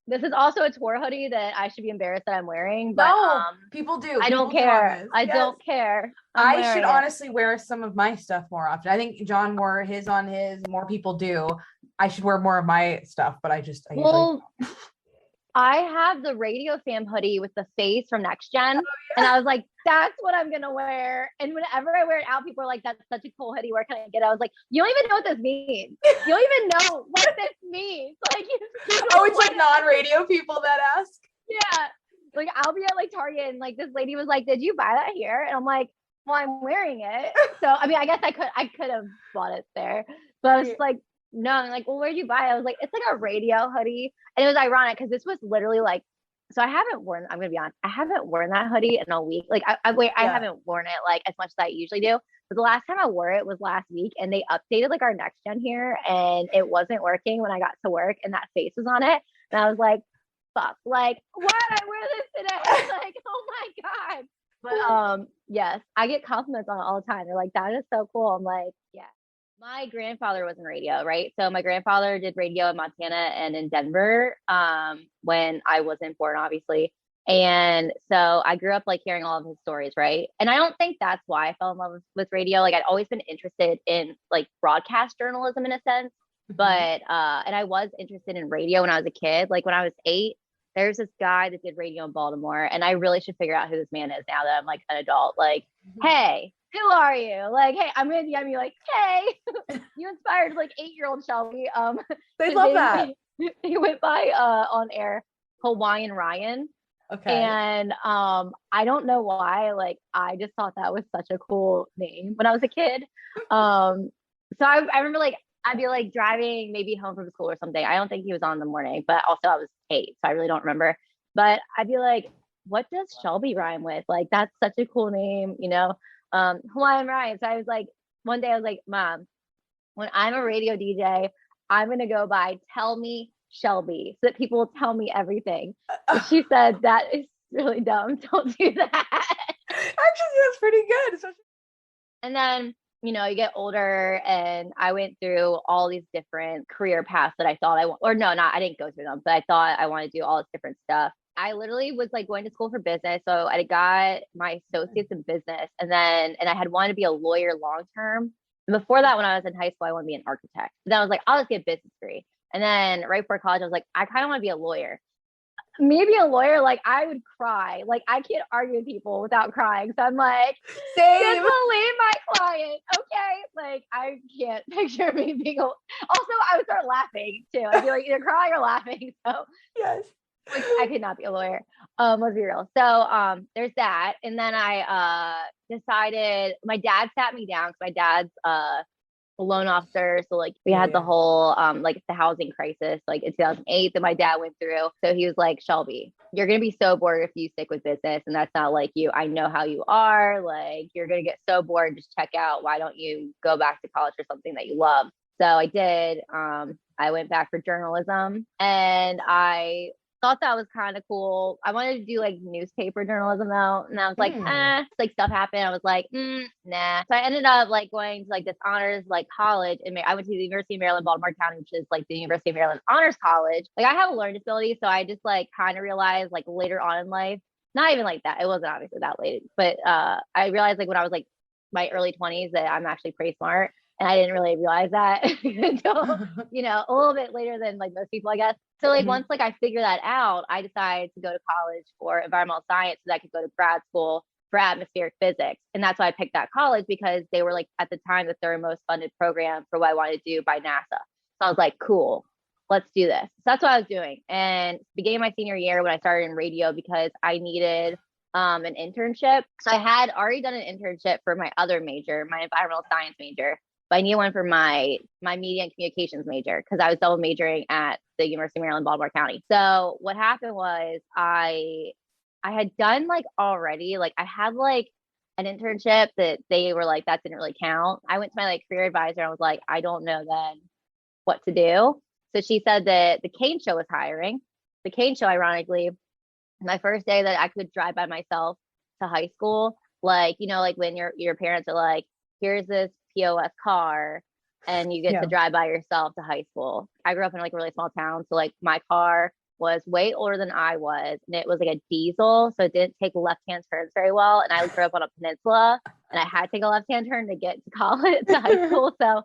This is also a tour hoodie that I should be embarrassed that I'm wearing, but No, people do. I don't People do on care. this. I Yes. don't care. I'm I should wearing it. honestly wear some of my stuff more often. I think John wore his on his. More people do. I should wear more of my stuff, but I usually. Well, I have the Radio Fam hoodie with the face from Next Gen. And I was like, that's what I'm going to wear. And whenever I wear it out, people are like, that's such a cool hoodie. Where can I get it? I was like, you don't even know what this means. You don't even know what this means. Like, oh, it's like non-radio people that ask. Yeah. Like, I'll be at like Target and like this lady was like, did you buy that here? And I'm like, well, I'm wearing it. So, I mean, I guess I could have bought it there. But I was just like, no, I'm like, well, where'd you buy it? I was like, it's like a radio hoodie. And it was ironic because this was literally like, so I'm going to be honest, I haven't worn that hoodie in a week. Like I haven't worn it like as much as I usually do. But the last time I wore it was last week and they updated like our Next Gen here and it wasn't working when I got to work and that face was on it. And I was like, fuck, like, why did I wear this today? Like, oh my God. But yes, I get compliments on it all the time. They're like, that is so cool. I'm like, yeah. My grandfather was in radio, right? So my grandfather did radio in Montana and in Denver when I wasn't born, obviously. And so I grew up like hearing all of his stories, right? And I don't think that's why I fell in love with radio. Like I'd always been interested in like broadcast journalism in a sense, but and I was interested in radio when I was a kid. Like when I was 8, there's this guy that did radio in Baltimore, and I really should figure out who this man is now that I'm like an adult. Like, hey, who are you? Like, hey, I'm gonna DM you like, hey, you inspired like 8-year-old Shelby. They love that. He went by on air Hawaiian Ryan. Okay. And I don't know why, like I just thought that was such a cool name when I was a kid. So I remember like I'd be like driving maybe home from school or something. I don't think he was on in the morning, but also I was 8, so I really don't remember. But I'd be like, what does Shelby rhyme with? Like that's such a cool name, you know? Hawaiian Ryan. So I was like, one day I was like, Mom, when I'm a radio DJ, I'm gonna go by Tell Me Shelby so that people will tell me everything. And she said, that is really dumb. Don't do that. Actually, that's pretty good. And then, you know, you get older and I went through all these different career paths that I thought I didn't go through them, but I thought I wanted to do all this different stuff. I literally was like going to school for business. So I got my associates in business and I had wanted to be a lawyer long term. And before that, when I was in high school, I wanted to be an architect. And then I was like, I'll just get a business degree. And then right before college, I was like, I kind of want to be a lawyer. Maybe a lawyer, like I would cry. Like I can't argue with people without crying. So I'm like, same. Just believe my client. Okay. Like I can't picture me being also I would start laughing too. I'd be like either crying or laughing. So yes. Like, I could not be a lawyer. Let's be real. So there's that. And then I decided my dad sat me down because my dad's a loan officer. So like we had the whole like the housing crisis like in 2008 that my dad went through. So he was like, Shelby, you're gonna be so bored if you stick with business, and that's not like you. I know how you are. Like you're gonna get so bored. Just check out. Why don't you go back to college for something that you love? So I did. I went back for journalism, and I thought that was kind of cool. I wanted to do like newspaper journalism though. And I was like, like stuff happened. I was like, nah. So I ended up like going to like this honors like college. And I went to the University of Maryland, Baltimore County, which is like the University of Maryland Honors College. Like I have a learning disability. So I just like kind of realized like later on in life, not even like that. It wasn't obviously that late, but I realized like when I was like my early 20s that I'm actually pretty smart. And I didn't really realize that until, you know, a little bit later than like most people, I guess. So like once like I figured that out, I decided to go to college for environmental science so that I could go to grad school for atmospheric physics. And that's why I picked that college because they were like at the time the third most funded program for what I wanted to do by NASA. So I was like, cool, let's do this. So that's what I was doing. And beginning my senior year when I started in radio because I needed an internship. So I had already done an internship for my other major, my environmental science major. But I needed one for my media and communications major because I was double majoring at the University of Maryland, Baltimore County. So what happened was I had done like already, like I had like an internship that they were like, that didn't really count. I went to my like career advisor and I was like, I don't know then what to do. So she said that the Kane Show was hiring. The Kane Show, ironically, my first day that I could drive by myself to high school, like, you know, like when your parents are like, here's this POS car and you get to drive by yourself to high school. I grew up in like a really small town. So like my car was way older than I was, and it was like a diesel, so it didn't take left-hand turns very well. And I grew up on a peninsula, and I had to take a left-hand turn to get to college, to high school. So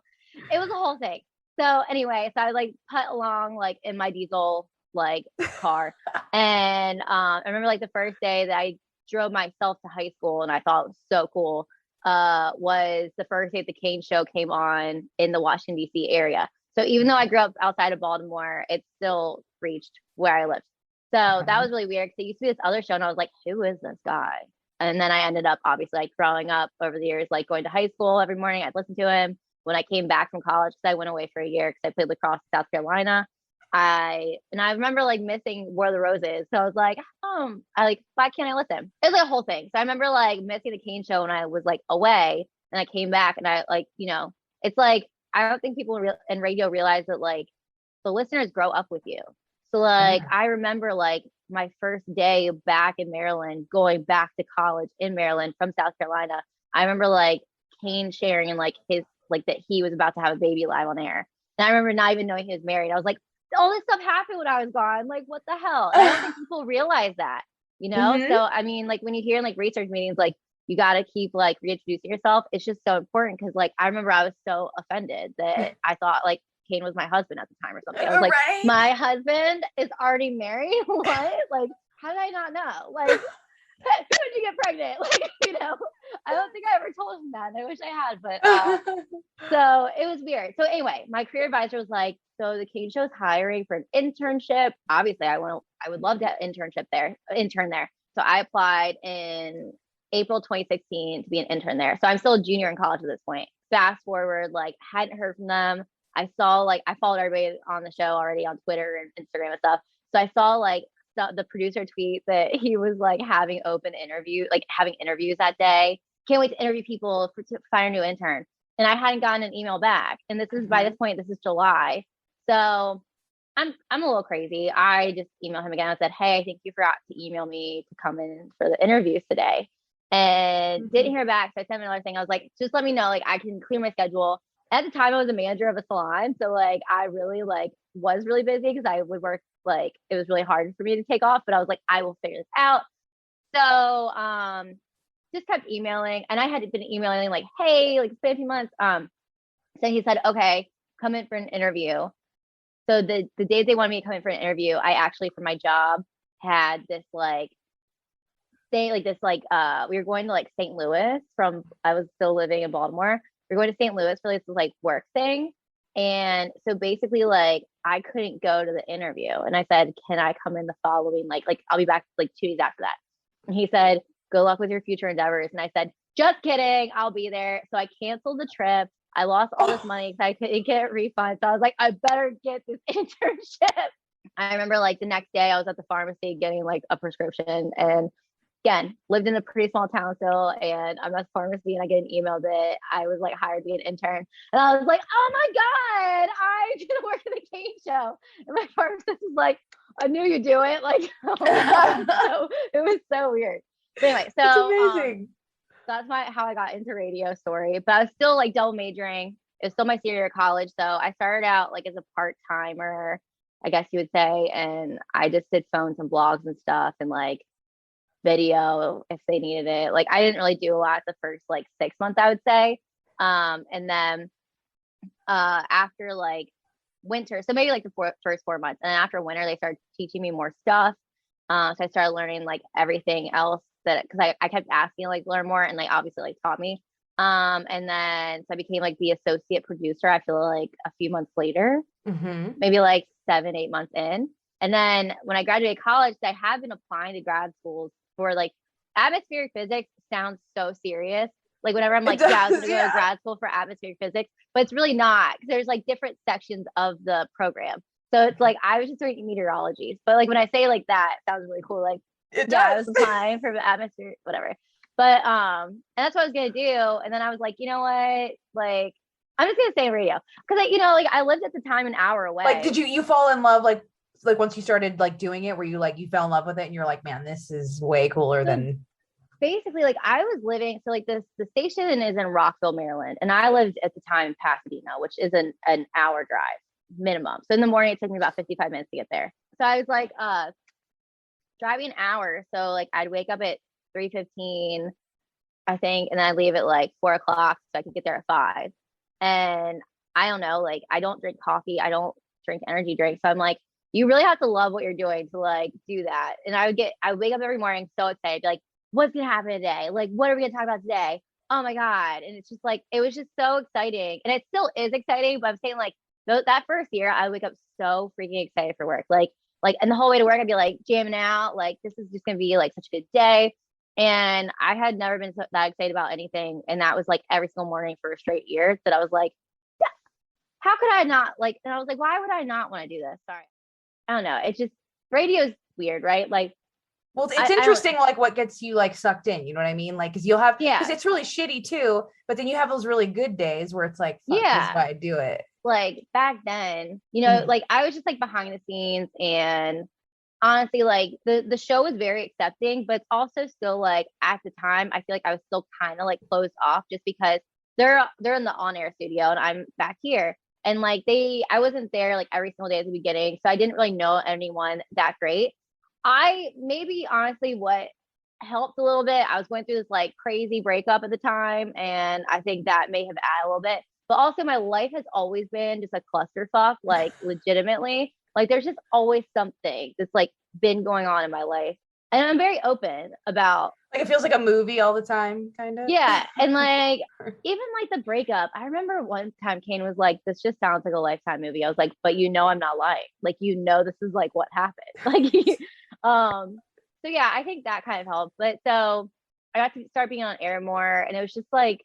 it was a whole thing. So anyway, so I like put along like in my diesel like car, and I remember like the first day that I drove myself to high school, and I thought it was so cool. Was the first day the Kane show came on in the Washington D.C. area. So even though I grew up outside of Baltimore, it still reached where I lived. So that was really weird because it used to be this other show, and I was like, who is this guy? And then I ended up obviously like growing up over the years, like going to high school every morning. I'd listen to him. When I came back from college, because I went away for a year because I played lacrosse in South Carolina. I remember like missing Where the Rose Is. So I was like, why can't I listen? It was like a whole thing. So I remember like missing the Kane show when I was like away, and I came back, and I like, it's like, I don't think people in radio realize that like the listeners grow up with you. So like, I remember like my first day back in Maryland, going back to college in Maryland from South Carolina. I remember like Kane sharing and like his, like that he was about to have a baby live on air. And I remember not even knowing he was married. I was like, all this stuff happened when I was gone. Like, what the hell? And I don't think people realize that, So, I mean, like when you hear in like research meetings, like you got to keep like reintroducing yourself. It's just so important. Cause like, I remember I was so offended that I thought like Kane was my husband at the time or something. I was like, my husband is already married. What? Like, how did I not know? Like, how did you get pregnant? Like, I don't think I ever told him that. I wish I had, but so it was weird. So anyway, my career advisor was like, so the Kane Show's hiring for an internship. Obviously, I would love to have intern there. So I applied in April 2016 to be an intern there. So I'm still a junior in college at this point. Fast forward, like hadn't heard from them. I followed everybody on the show already on Twitter and Instagram and stuff. So I saw like the producer tweet that he was like having interviews that day. Can't wait to interview people to find a new intern. And I hadn't gotten an email back. And this is by this point, this is July. So I'm a little crazy. I just emailed him again. I said, hey, I think you forgot to email me to come in for the interviews today. And didn't hear back. So I sent him another thing. I was like, just let me know, like I can clear my schedule. At the time I was a manager of a salon. So like I really like was really busy because I would work, like it was really hard for me to take off, but I was like, I will figure this out. So just kept emailing, and I had been emailing like, hey, like it's been a few months. So he said, okay, come in for an interview. So the days they wanted me to come in for an interview, I actually for my job had this like we were going to like St. Louis I was still living in Baltimore. We were going to St. Louis for this like work thing. And so basically like I couldn't go to the interview, and I said, can I come in the following, like I'll be back like 2 days after that. And he said, good luck with your future endeavors. And I said, just kidding, I'll be there. So I canceled the trip. I lost all this money because I couldn't get a refund. So I was like, I better get this internship. I remember like the next day I was at the pharmacy getting like a prescription, and again, lived in a pretty small town still, and I'm at the pharmacy and I get an email that I was like hired to be an intern. And I was like, oh my God, I didn't work at the Kane show. And my pharmacist was like, I knew you'd do it. Like, oh my God. So it was so weird. But anyway, so that's amazing. That's how I got into radio story. But I was still like double majoring. It was still my senior year of college. So I started out like as a part-timer, I guess you would say. And I just did phones and blogs and stuff, and like video if they needed it. Like I didn't really do a lot the first like 6 months, I would say. And then after like winter, so maybe like the first 4 months, and then after winter they started teaching me more stuff. So I started learning like everything else because I kept asking like learn more, and they obviously like taught me. And then so I became like the associate producer, I feel like a few months later, maybe like 7-8 months in. And then when I graduated college, I have been applying to grad schools for like atmospheric physics. Sounds so serious. Like whenever I'm like, I was gonna go to grad school for atmospheric physics, but it's really not, because there's like different sections of the program. So it's like I was just doing meteorology, but like when I say like that, it sounds really cool. Like I was applying for the atmosphere, whatever. But and that's what I was gonna do. And then I was like, you know what? Like I'm just gonna stay in radio because like I lived at the time an hour away. Like, did you fall in love like once you started like doing it, where you fell in love with it and you're like, man, this is way cooler than. Basically, like I was living, so like the station is in Rockville, Maryland, and I lived at the time in Pasadena, which is an hour drive minimum. So in the morning, it took me about 55 minutes to get there. So I was like driving an hour. So like I'd wake up at 3:15, I think, and then I leave at like 4 o'clock so I could get there at 5. And I don't know, like I don't drink coffee, I don't drink energy drinks. So I'm like, you really have to love what you're doing to like do that. And I would wake up every morning so excited, be like, what's gonna happen today? Like, what are we gonna talk about today? Oh my God. And it's just like, it was just so exciting. And it still is exciting, but I'm saying like that first year, I wake up so freaking excited for work. Like, and the whole way to work, I'd be like jamming out, like, this is just gonna be like such a good day. And I had never been that excited about anything. And that was like every single morning for a straight year that I was like, yeah, how could I not like, and I was like, why would I not want to do this? Sorry. I don't know. It's just radio's weird, right? Like, Well, it's I don't, interesting, like what gets you like sucked in. You know what I mean? Like, because you'll have, yeah, because it's really shitty too. But then you have those really good days where it's like, fuck, this is yeah. why I do it. Like back then, Mhm. like I was just like behind the scenes, and honestly, like the show was very accepting, but it's also still like at the time, I feel like I was still kind of like closed off just because they're in the on-air studio and I'm back here. And like I wasn't there like every single day at the beginning. So I didn't really know anyone that great. I maybe honestly what helped a little bit. I was going through this like crazy breakup at the time, and I think that may have added a little bit. But also my life has always been just a clusterfuck, like legitimately. Like there's just always something that's like been going on in my life. And I'm very open about, Like it feels like a movie all the time, kind of. yeah. And like even like the breakup, I remember one time Kane was like, this just sounds like a Lifetime movie. I was like, but I'm not lying. Like, this is like what happened. Like um so yeah, I think that kind of helped. But so I got to start being on air more, and it was just like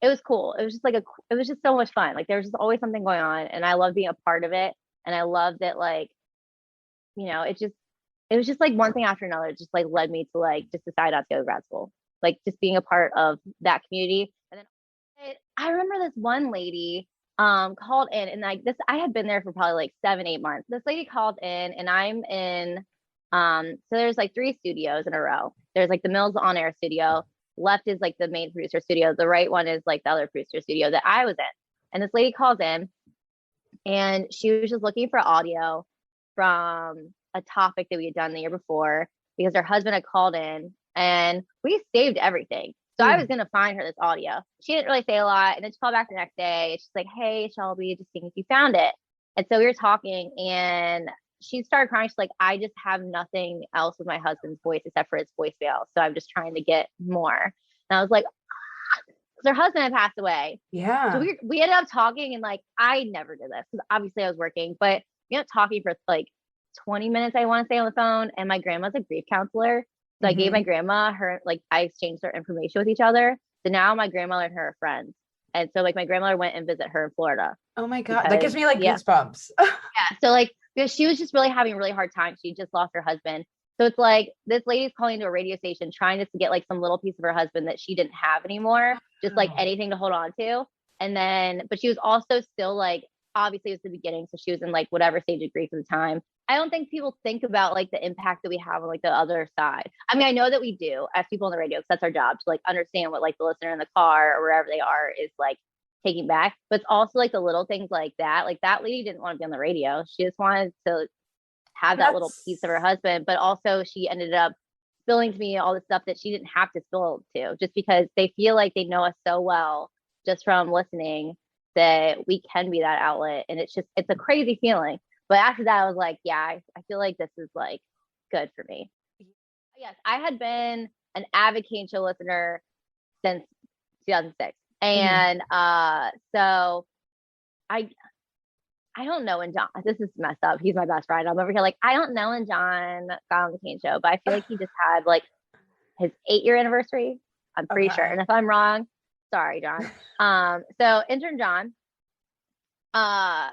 it was cool. It was just like it was just so much fun. Like there was just always something going on, and I love being a part of it. And I love that, like, it was just like one thing after another. It just like led me to like just decide not to go to grad school. Like just being a part of that community. And then I remember this one lady called in, and like this, I had been there for probably like 7, 8 months. This lady called in, and I'm in so there's like 3 studios in a row. There's like the Mills on air studio. Left is like the main producer studio. The right one is like the other producer studio that I was in. And this lady calls in, and she was just looking for audio from a topic that we had done the year before because her husband had called in, and we saved everything. So I was going to find her this audio. She didn't really say a lot. And then she called back the next day. She's like, hey, Shelby, just seeing if you found it. And so we were talking, and she started crying. She's like, I just have nothing else with my husband's voice except for his voicemail. So I'm just trying to get more. And I was like, her husband had passed away. So Yeah. we ended up talking, and like I never did this because obviously I was working, but we ended up talking for like 20 minutes, I want to say, on the phone. And my grandma's a grief counselor. So I gave my grandma her, like, I exchanged their information with each other. So now my grandmother and her are friends. And so like my grandmother went and visit her in Florida. Oh my God. That Because gives me like yeah. goosebumps. Yeah. So like because she was just really having a really hard time. She just lost her husband. So it's like this lady's calling to a radio station trying just to get like some little piece of her husband that she didn't have anymore, just like anything to hold on to. And then, but she was also still like, obviously it was the beginning. So she was in like whatever stage of grief at the time. I don't think people think about like the impact that we have on like the other side. I mean, I know that we do as people on the radio, because that's our job to like understand what like the listener in the car or wherever they are is like taking back. But it's also like the little things like that. Like that lady didn't want to be on the radio. She just wanted to have that little piece of her husband, but also she ended up spilling to me all the stuff that she didn't have to spill to, just because they feel like they know us so well just from listening that we can be that outlet. And it's a crazy feeling. But after that, I was like, yeah, I feel like this is like good for me. Yes, I had been an avid Kane Show listener since 2006. And so I don't know when John, this is messed up. He's my best friend. I'm over here like, I don't know when John got on the Kane Show, but I feel like he just had like his 8-year anniversary. I'm pretty sure. And if I'm wrong, sorry, John. So intern John, I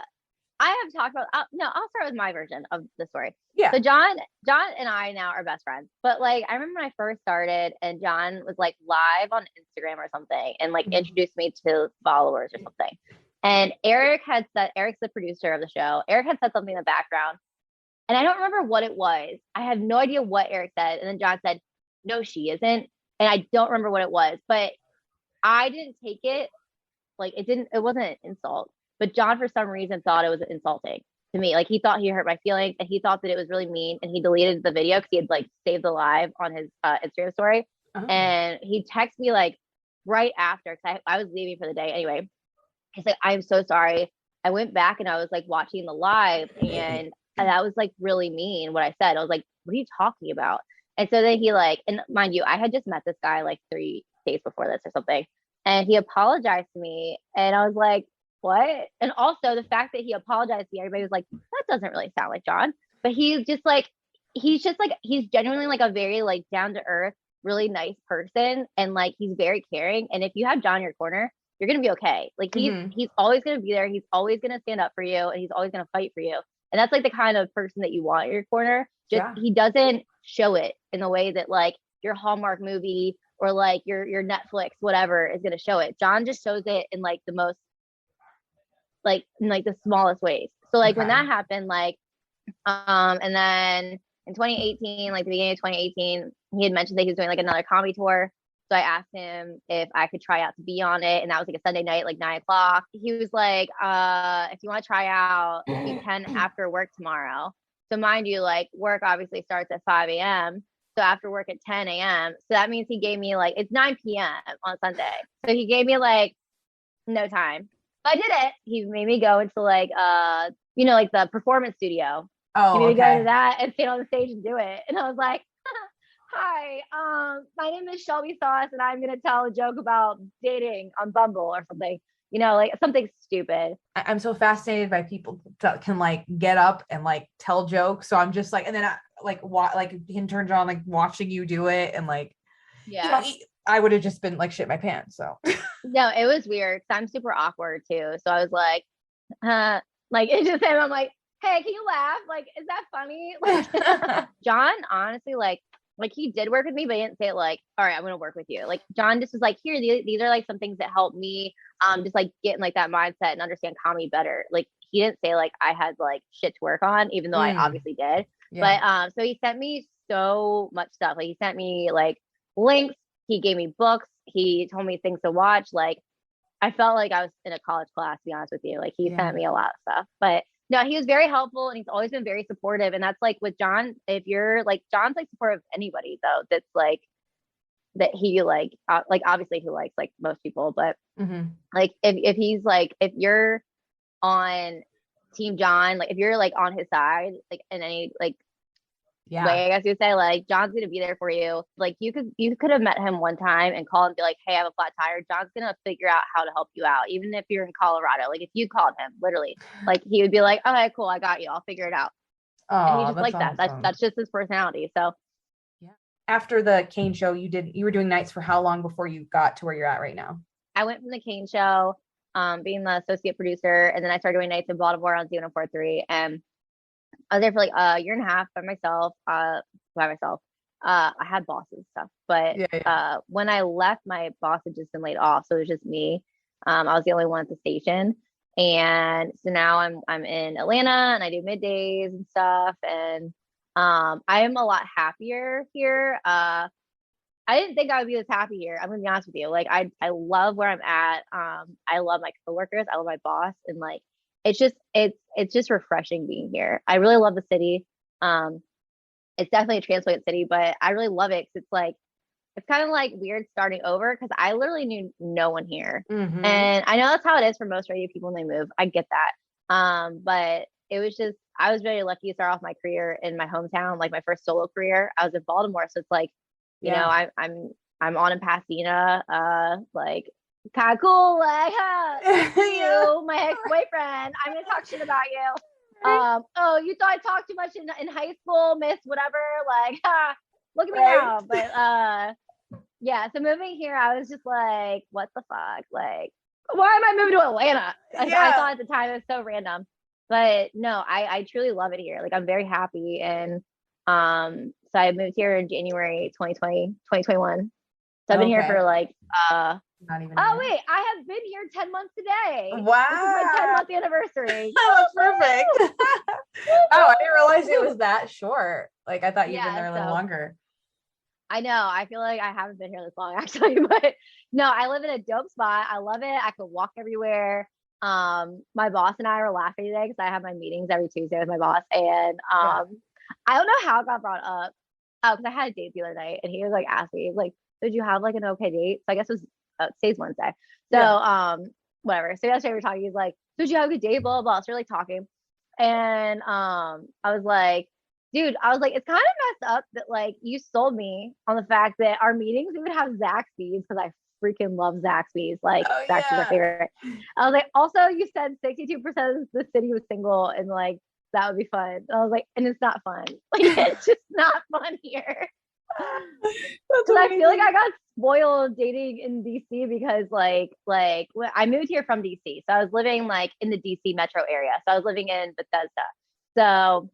have talked about, no, I'll start with my version of the story. Yeah. So John and I now are best friends. But like, I remember when I first started and John was like live on Instagram or something and like introduced me to followers or something. And Eric's the producer of the show. Eric had said something in the background, and I don't remember what it was. I have no idea what Eric said. And then John said, no, she isn't. And I don't remember what it was, but I didn't take it. Like it wasn't an insult, but John for some reason thought it was insulting. to me. Like he thought he hurt my feelings and he thought that it was really mean and he deleted the video because he had like saved the live on his Instagram story. Oh. And he texted me like right after because I was leaving for the day anyway. He's like, I'm so sorry. I went back and I was like watching the live and that was like really mean what I said. I was like, what are you talking about? And so then he like, and mind you, I had just met this guy like 3 days before this or something. And he apologized to me. And I was like, what? And also the fact that he apologized to me, everybody was like, that doesn't really sound like John. But he's just like, he's genuinely like a very like down to earth, really nice person. And like, he's very caring. And if you have John in your corner, you're going to be okay. Like he's always going to be there. He's always going to stand up for you and he's always going to fight for you. And that's like the kind of person that you want in your corner. Just he doesn't show it in the way that like your Hallmark movie or like your Netflix, whatever is going to show it. John just shows it in like the most, like in like the smallest ways. So like when that happened, like, and then in 2018, like the beginning of 2018, he had mentioned that he was doing like another comedy tour. So I asked him if I could try out to be on it. And that was like a Sunday night, like 9 o'clock. He was like, if you want to try out, you can after work tomorrow. So mind you, like work obviously starts at 5 a.m. So after work at 10 a.m. So that means he gave me like, it's 9 p.m. on Sunday. So he gave me like no time. But I did it. He made me go into like, like the performance studio. Oh, he made me go to that and stand on the stage and do it. And I was like, hi, my name is Shelby Sos and I'm going to tell a joke about dating on Bumble or something, like something stupid. I'm so fascinated by people that can like get up and like tell jokes. So I'm just like, and then like him turns on like watching you do it. And like, I would have just been like shit my pants. So no, it was weird. I'm super awkward too. So I was like, like it's just him. I'm like, hey, can you laugh? Like, is that funny? Like, John, honestly, like he did work with me, but he didn't say like, all right, I'm going to work with you. Like John just was like, here, these are like some things that help me just like get in like that mindset and understand comedy better. Like he didn't say like I had like shit to work on, even though I obviously did. Yeah. But so he sent me so much stuff. Like he sent me like links. He gave me books. He told me things to watch. Like I felt like I was in a college class, to be honest with you. Like he sent me a lot of stuff, but no, he was very helpful and he's always been very supportive. And that's like with John, if you're like, John's like supportive of anybody though, that's like, that he like obviously he likes like most people, but like if he's like, if you're on team John, like if you're like on his side, like in any like way, I guess you would say, like John's gonna be there for you. Like you could have met him one time and call and be like, hey, I have a flat tire. John's gonna figure out how to help you out, even if you're in Colorado. Like if you called him, literally, like he would be like, okay, cool, I got you, I'll figure it out. And he just like that. That's just his personality. So after the Kane show, you were doing nights for how long before you got to where you're at right now? I went from the Kane show, being the associate producer, and then I started doing nights in Baltimore on Z104.3, and I was there for like a year and a half by myself. I had bosses and stuff, but when I left, my boss had just been laid off, so it was just me. I was the only one at the station, and so now I'm in Atlanta and I do middays and stuff, and I am a lot happier here. I didn't think I would be this happy here. I'm gonna be honest with you. Like I love where I'm at. I love my coworkers. I love my boss, and like it's just refreshing being here. I really love the city. It's definitely a transplant city, but I really love it because it's kind of like weird starting over because I literally knew no one here. And I know that's how it is for most radio people when they move. I get that. But it was just, I was very lucky to start off my career in my hometown, like my first solo career. I was in Baltimore. So it's like, you know, I'm on in Pasadena, like kind of cool, like, you, my ex-boyfriend, I'm gonna talk shit about you. Oh, you thought I talked too much in high school, miss whatever, like, look at me now. But yeah, so moving here, I was just like, what the fuck, like, why am I moving to Atlanta? I thought at the time it was so random, but no, I truly love it here. Like I'm very happy, and so I moved here in January 2021. So I've been here for like not even. Oh wait, I have been here 10 months today. Wow, this is my 10-month anniversary. Oh, perfect. Oh, I didn't realize it was that short. Like I thought you'd been there a little longer. I know. I feel like I haven't been here this long actually, but no, I live in a dope spot. I love it. I could walk everywhere. my boss and I were laughing today because I have my meetings every Tuesday with my boss, and I don't know how it got brought up. Oh, because I had a date the other night, and he was like asking me, like, did you have like an okay date? So I guess it was today's Wednesday. So whatever. So yesterday we were talking, he's like, did you have a good date? Blah blah blah. So we're like talking. And I was like, dude, I was like, it's kind of messed up that like you sold me on the fact that our meetings we would have Zaxby's because I freaking love Zaxby's. Like Zaxby's my favorite. I was like, also you said 62% of the city was single and like that would be fun. And I was like, and it's not fun. Like it's just not fun here. Because I feel like I got spoiled dating in DC because like when I moved here from DC. So I was living like in the DC metro area. So I was living in Bethesda. So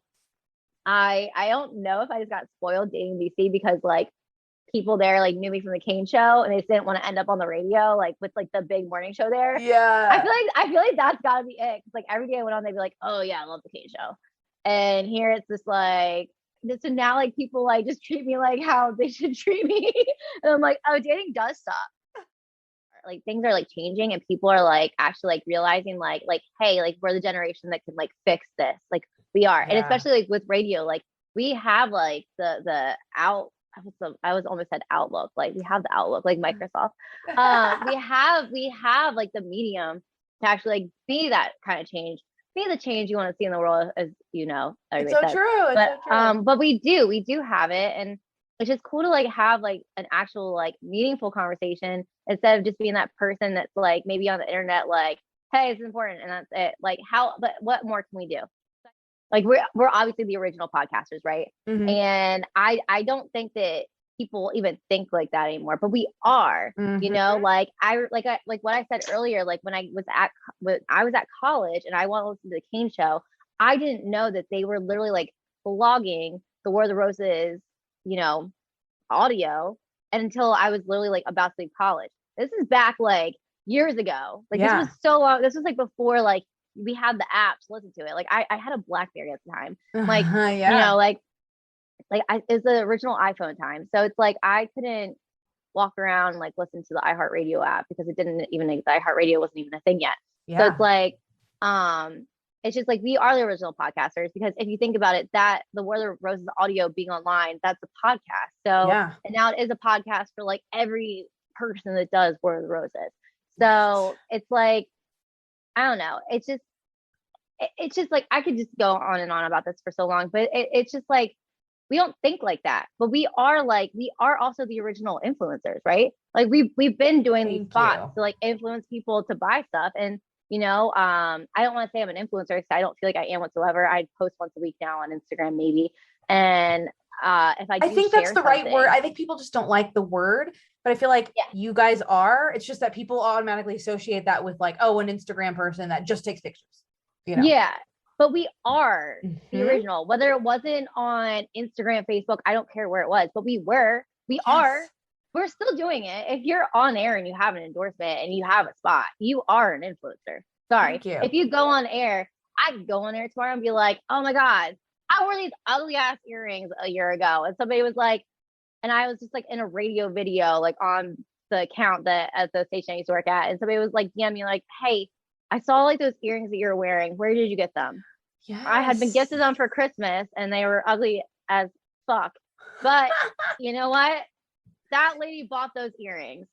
I don't know if I just got spoiled dating DC because like people there like knew me from the Kane show and they just didn't want to end up on the radio like with like the big morning show there. Yeah. I feel like that's gotta be it. Like every day I went on, they'd be like, oh yeah, I love the Kane show. And here it's just like so now like people like just treat me like how they should treat me. And I'm like, oh, dating does suck. Like things are like changing and people are like actually like realizing like hey, like we're the generation that can like fix this. Like we are. And especially like with radio, like we have like the out I was almost said Outlook. Like we have the Outlook, like Microsoft. We have like the medium to actually like be that kind of change, be the change you want to see in the world, as you know. It's so true. But we do have it, and it's just cool to like have like an actual like meaningful conversation instead of just being that person that's like maybe on the internet, like, hey, it's important, and that's it. Like but what more can we do? Like we're obviously the original podcasters, right? Mm-hmm. And I don't think that people even think like that anymore, but we are. You know, like what I said earlier, like when I was at college and I wanted to listen to the Kane show, I didn't know that they were literally like blogging the War of the Roses, you know, audio, and until I was literally like about to leave college. This is back like years ago. Like this was so long. This was like before like we had the app to listen to it. Like I had a BlackBerry at the time. Like you know, like it's the original iPhone time. So it's like I couldn't walk around and like listen to the iHeart Radio app because it didn't even the iHeart Radio wasn't even a thing yet. So it's like it's just like we are the original podcasters because if you think about it, that the War of the Roses audio being online, that's a podcast. So and now it is a podcast for like every person that does War of the Roses. So it's like I don't know. It's just like I could just go on and on about this for so long, but it's just like we don't think like that. But we are also the original influencers, right? Like we've been doing these spots to like influence people to buy stuff. And you know, I don't want to say I'm an influencer because I don't feel like I am whatsoever. I post once a week now on Instagram, maybe. And if I think that's the right word. I think people just don't like the word. But I feel like you guys are. It's just that people automatically associate that with like, oh, an Instagram person that just takes pictures. You know? Yeah. But we are the original. Whether it wasn't on Instagram, Facebook, I don't care where it was, but we were. We are. We're still doing it. If you're on air and you have an endorsement and you have a spot, you are an influencer. Sorry. If you go on air, I could go on air tomorrow and be like, oh my God, I wore these ugly ass earrings a year ago. And somebody was like, and I was just like in a radio video, like on the account that at the station I used to work at. And somebody was like, yeah, me like, hey, I saw like those earrings that you're wearing. Where did you get them? I had been gifted them for Christmas and they were ugly as fuck. But you know what? That lady bought those earrings.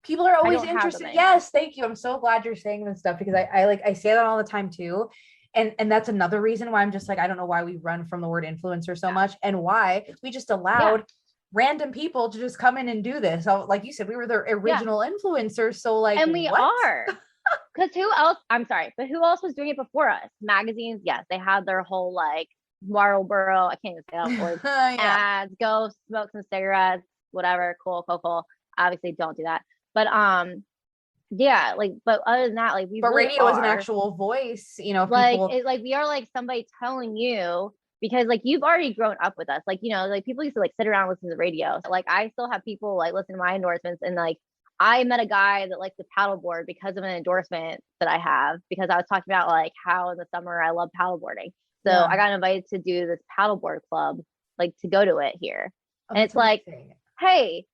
People are always interested. Yes, thank you. I'm so glad you're saying this stuff because I say that all the time too. And that's another reason why I'm just like, I don't know why we run from the word influencer so much and why we just allowed random people to just come in and do this. So like you said, we were the original influencers. So like, and we are. Because who else? I'm sorry, but who else was doing it before us? Magazines, yes, they had their whole like Marlboro. I can't even say that word. Ads, go smoke some cigarettes, whatever. Cool. Obviously, don't do that. But yeah, like, but other than that, like we. But really radio is an actual voice, you know. Like, like we are like somebody telling you because like you've already grown up with us. Like you know, like people used to like sit around and listen to the radio. So, like I still have people like listen to my endorsements and like. I met a guy that likes to paddleboard because of an endorsement that I have because I was talking about like how in the summer I love paddleboarding. So I got invited to do this paddleboard club, like to go to it here. And it's like, hey,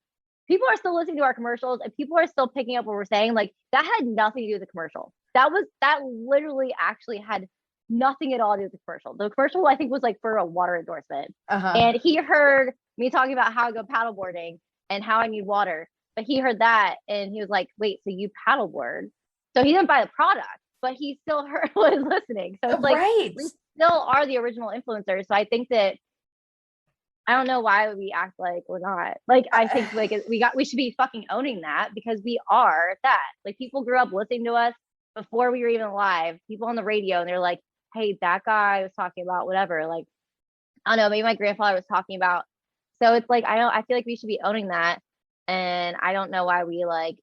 people are still listening to our commercials and people are still picking up what we're saying. Like that had nothing to do with the commercial. That literally actually had nothing at all to do with the commercial. The commercial I think was like for a water endorsement. And he heard me talking about how I go paddleboarding and how I need water. But he heard that and he was like, wait, so you paddleboard? So he didn't buy the product, but he still was listening. So it's like we still are the original influencers. So I think that I don't know why we act like we're not. Like I think like we should be fucking owning that because we are that. Like people grew up listening to us before we were even alive. People on the radio and they're like, hey, that guy was talking about whatever. Like I don't know, maybe my grandfather was talking about. So it's like I feel like we should be owning that. And I don't know why we like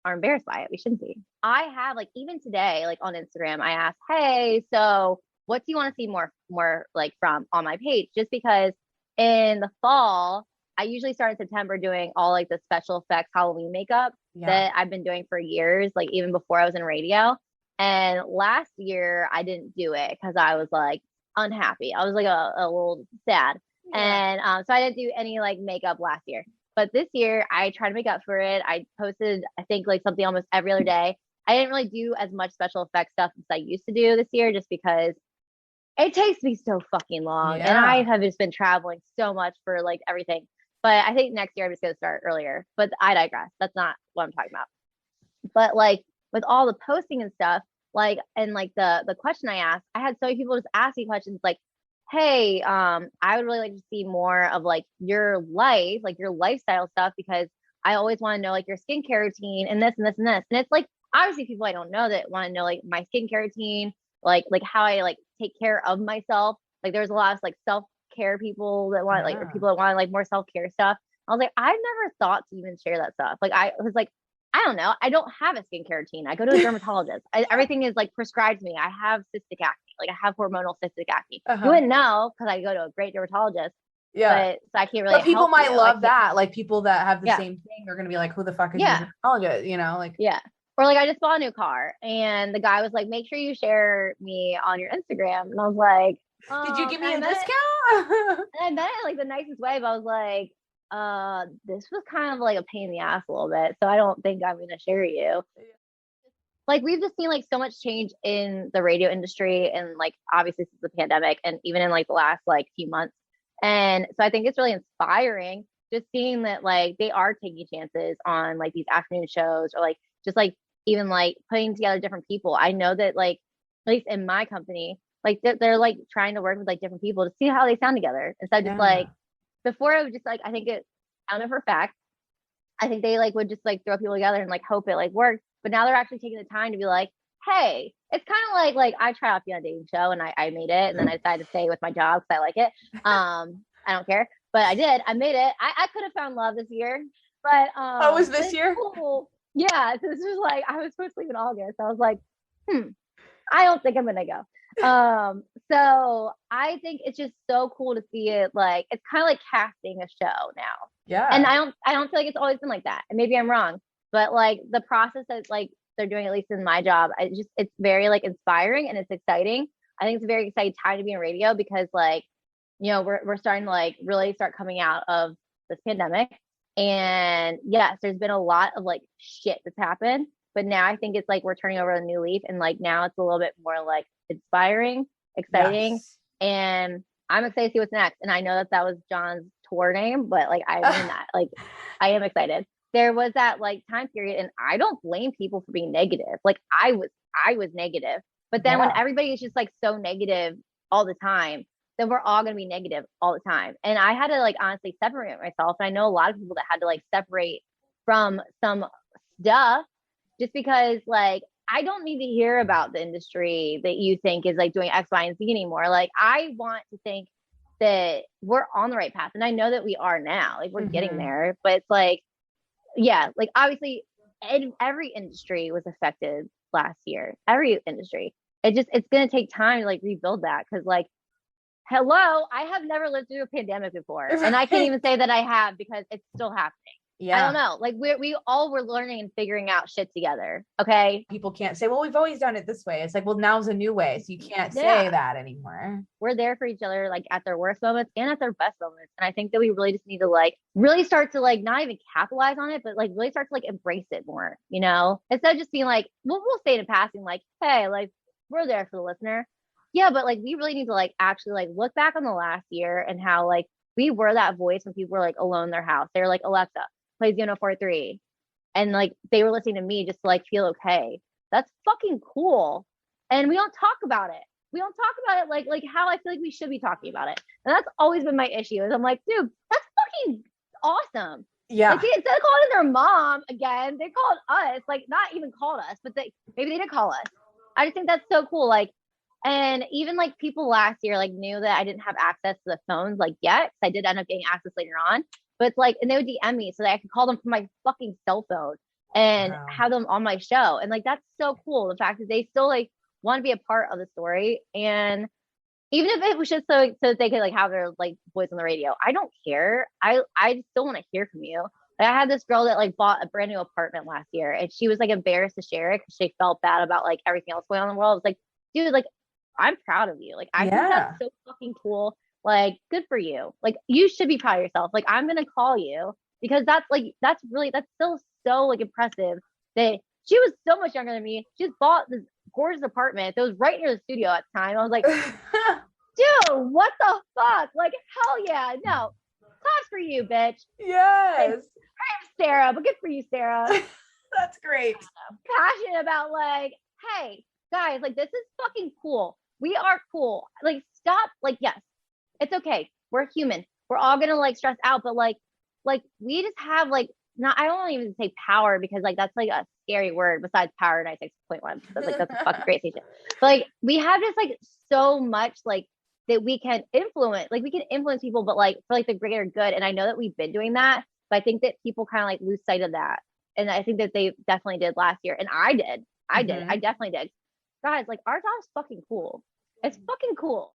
are embarrassed by it. We shouldn't be. I have like even today, like on Instagram, I asked, hey, so what do you want to see more like from on my page? Just because in the fall, I usually start in September doing all like the special effects Halloween makeup that I've been doing for years, like even before I was in radio. And last year I didn't do it because I was like unhappy. I was like a little sad. And so I didn't do any like makeup last year. But this year I tried to make up for it. I posted, I think like something almost every other day. I didn't really do as much special effects stuff as I used to do this year just because it takes me so fucking long. And I have just been traveling so much for like everything. But I think next year I'm just going to start earlier. But I digress. That's not what I'm talking about. But like with all the posting and stuff, like, and like the question I asked, I had so many people just ask me questions like, hey, I would really like to see more of like your life, like your lifestyle stuff, because I always want to know like your skincare routine and this and this and this. And it's like, obviously people I don't know that want to know like my skincare routine, like how I like take care of myself. Like there's a lot of like self-care people that want like, or people that want like more self-care stuff. I was like, I've never thought to even share that stuff. Like I was like, I don't know. I don't have a skincare routine. I go to a dermatologist. Everything is like prescribed to me. I have cystic acne. Like I have hormonal cystic acne. You wouldn't know because I go to a great dermatologist. But so I can't really. But people might love that. Like people that have the same thing, they're gonna be like, "Who the fuck is your dermatologist?" You know, like Or like I just bought a new car, and the guy was like, "Make sure you share me on your Instagram." And I was like, "Did you give me a discount?" And I meant it like the nicest way, but I was like, this was kind of like a pain in the ass a little bit, so I don't think I'm gonna share you. Like we've just seen like so much change in the radio industry, and like obviously since the pandemic, and even in like the last like few months. And so I think it's really inspiring just seeing that like they are taking chances on like these afternoon shows, or like just like even like putting together different people. I know that like at least in my company, like they're like trying to work with like different people to see how they sound together instead of just like before it was just like, I think it, I don't know for a fact, I think they like would just like throw people together and like hope it like worked. But now they're actually taking the time to be like, hey, it's kind of like I tried out to be on a dating show and I made it, and then I decided to stay with my job because I like it. I don't care, but I did. I made it. I could have found love this year, but oh, was this year? Cool. Yeah, so this was like I was supposed to leave in August. I was like, I don't think I'm gonna go. So I think it's just so cool to see it. Like it's kind of like casting a show now. Yeah. And I don't feel like it's always been like that. And maybe I'm wrong, but like the process that like they're doing, at least in my job, it's very like inspiring and it's exciting. I think it's a very exciting time to be in radio because like, you know, we're starting to like really start coming out of this pandemic. And yes, there's been a lot of like shit that's happened, but now I think it's like we're turning over a new leaf, and like now it's a little bit more like inspiring, exciting, and I'm excited to see what's next. And I know that was John's tour name, but like I mean that like I am excited. There was that like time period, and I don't blame people for being negative. Like I was negative, but then when everybody is just like so negative all the time, then we're all going to be negative all the time. And I had to like honestly separate myself. And I know a lot of people that had to like separate from some stuff just because like I don't need to hear about the industry that you think is like doing X, Y, and Z anymore. Like I want to think that we're on the right path. And I know that we are now, like we're getting there, but it's like, yeah, like obviously every industry was affected last year, every industry. It's going to take time to like rebuild that. Cause like, hello, I have never lived through a pandemic before. And I can't even say that I have because it's still happening. I don't know. Like we all were learning and figuring out shit together. Okay. People can't say, well, we've always done it this way. It's like, well, now's a new way. So you can't say that anymore. We're there for each other, like at their worst moments and at their best moments. And I think that we really just need to like really start to like not even capitalize on it, but like really start to like embrace it more, you know, instead of just being like, we'll say it in passing, like, hey, like we're there for the listener. Yeah. But like, we really need to like actually like look back on the last year and how like we were that voice when people were like alone in their house. They were like, Alexa, play 043. And like they were listening to me just to like feel okay. That's fucking cool. And we don't talk about it. We don't talk about it like how I feel like we should be talking about it. And that's always been my issue is I'm like, dude, that's fucking awesome. Yeah. Like instead of calling their mom again, they called us, like not even called us, but maybe they did call us. I just think that's so cool. Like, and even like people last year like knew that I didn't have access to the phones like yet. I did end up getting access later on. But it's like, and they would DM me so that I could call them from my fucking cell phone and have them on my show. And like, that's so cool. The fact that they still like want to be a part of the story. And even if it was just so that they could like have their like voice on the radio, I don't care. I still want to hear from you. Like, I had this girl that like bought a brand new apartment last year and she was like embarrassed to share it because she felt bad about like everything else going on in the world. I was like, dude, like, I'm proud of you. Like, I think that's so fucking cool. Like, good for you. Like, you should be proud of yourself. Like, I'm gonna call you because that's still so like impressive that she was so much younger than me. She just bought this gorgeous apartment that was right near the studio at the time. I was like, dude, what the fuck? Like, hell yeah, no. Claps for you, bitch. Yes. Like, I'm Sarah, but good for you, Sarah. That's great. Passionate about like, hey, guys, like this is fucking cool. We are cool. Like, stop. Like, yes, it's okay. We're human. We're all gonna like stress out, but like we just have like not. I don't even say power because like that's like a scary word. Besides power 96.1, that's a fucking great station. But like we have just like so much like that we can influence. Like we can influence people, but like for like the greater good. And I know that we've been doing that, but I think that people kind of like lose sight of that. And I think that they definitely did last year, and I did. I definitely did. Guys, like our job's fucking cool. It's fucking cool.